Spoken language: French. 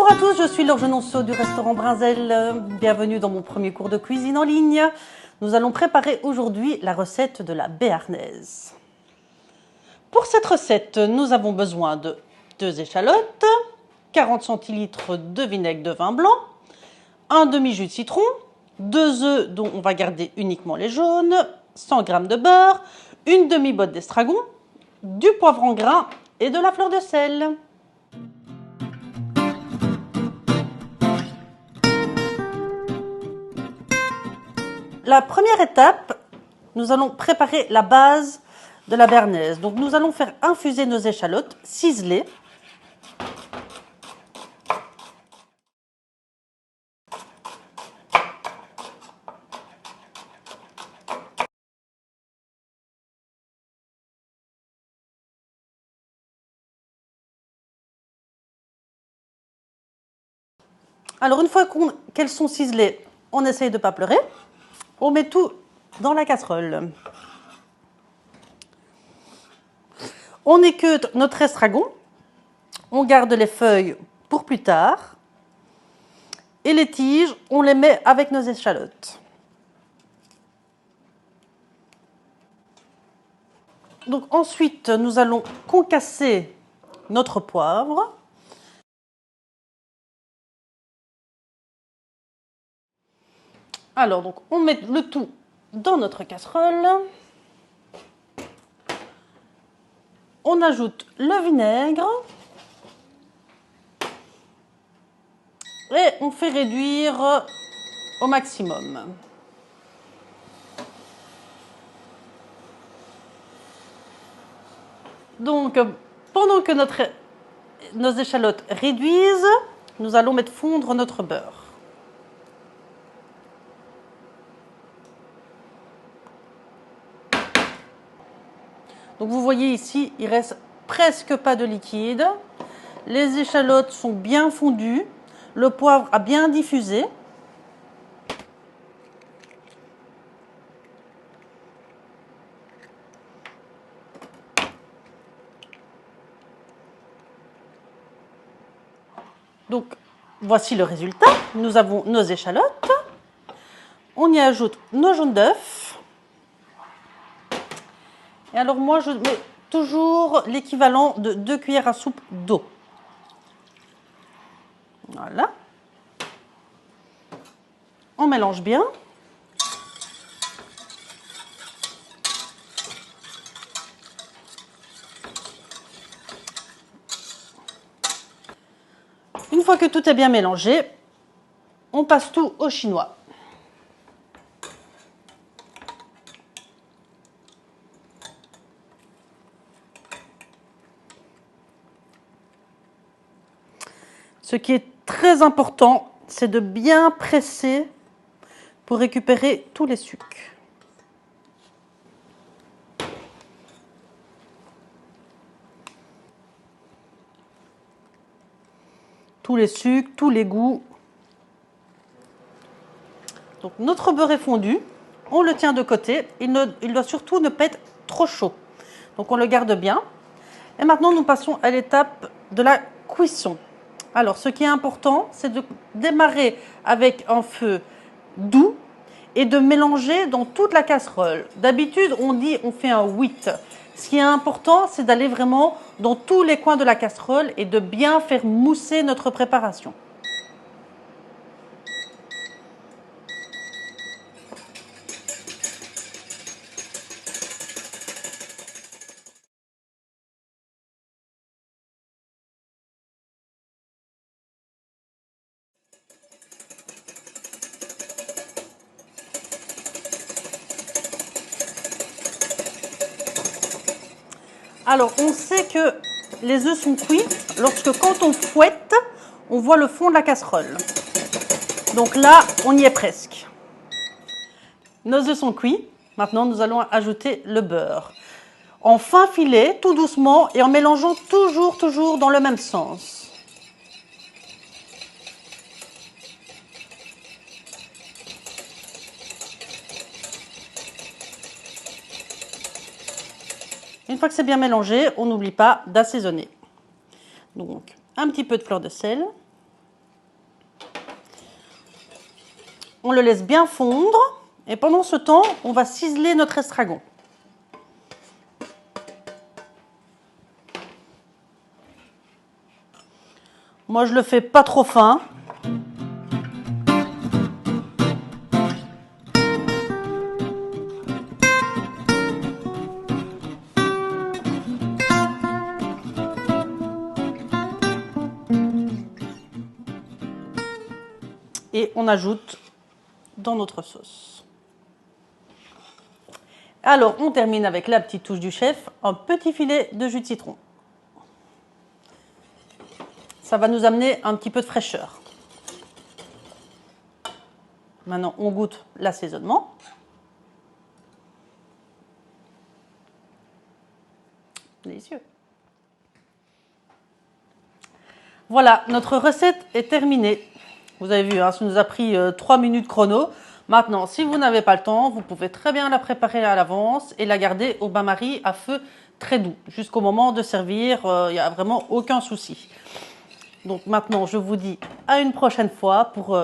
Bonjour à tous, je suis Laure Genonceau du restaurant Brinzel. Bienvenue dans mon premier cours de cuisine en ligne. Nous allons préparer aujourd'hui la recette de la béarnaise. Pour cette recette, nous avons besoin de 2 échalotes, 40 centilitres de vinaigre de vin blanc, un demi-jus de citron, 2 œufs dont on va garder uniquement les jaunes, 100 g de beurre, une demi-botte d'estragon, du poivre en grains et de la fleur de sel. La première étape, nous allons préparer la base de la béarnaise. Donc nous allons faire infuser nos échalotes ciselées. Alors une fois qu'elles sont ciselées, on essaye de ne pas pleurer. On met tout dans la casserole. On équeute notre estragon. On garde les feuilles pour plus tard. Et les tiges, on les met avec nos échalotes. Donc ensuite, nous allons concasser notre poivre. Alors, donc, on met le tout dans notre casserole. On ajoute le vinaigre. Et on fait réduire au maximum. Donc, pendant que nos échalotes réduisent, nous allons mettre fondre notre beurre. Donc vous voyez ici, il reste presque pas de liquide. Les échalotes sont bien fondues. Le poivre a bien diffusé. Donc voici le résultat. Nous avons nos échalotes. On y ajoute nos jaunes d'œufs. Et alors moi, je mets toujours l'équivalent de 2 cuillères à soupe d'eau. Voilà. On mélange bien. Une fois que tout est bien mélangé, on passe tout au chinois. Ce qui est très important, c'est de bien presser pour récupérer tous les sucres. Tous les sucres, tous les goûts. Donc notre beurre est fondu, on le tient de côté. Il doit surtout ne pas être trop chaud. Donc on le garde bien. Et maintenant, nous passons à l'étape de la cuisson. Alors, ce qui est important, c'est de démarrer avec un feu doux et de mélanger dans toute la casserole. D'habitude, on dit on fait un 8. Ce qui est important, c'est d'aller vraiment dans tous les coins de la casserole et de bien faire mousser notre préparation. Alors, on sait que les œufs sont cuits lorsque, quand on fouette, on voit le fond de la casserole. Donc là, on y est presque. Nos œufs sont cuits. Maintenant, nous allons ajouter le beurre. En fin filet, tout doucement et en mélangeant toujours dans le même sens. Une fois que c'est bien mélangé, on n'oublie pas d'assaisonner. Donc, un petit peu de fleur de sel. On le laisse bien fondre et pendant ce temps, on va ciseler notre estragon. Moi, je le fais pas trop fin. Et on ajoute dans notre sauce. Alors, on termine avec la petite touche du chef, un petit filet de jus de citron. Ça va nous amener un petit peu de fraîcheur. Maintenant, on goûte l'assaisonnement. Délicieux. Voilà, notre recette est terminée. Vous avez vu, hein, ça nous a pris 3 minutes chrono. Maintenant, si vous n'avez pas le temps, vous pouvez très bien la préparer à l'avance et la garder au bain-marie à feu très doux. Jusqu'au moment de servir, il n'y a vraiment aucun souci. Donc maintenant, je vous dis à une prochaine fois pour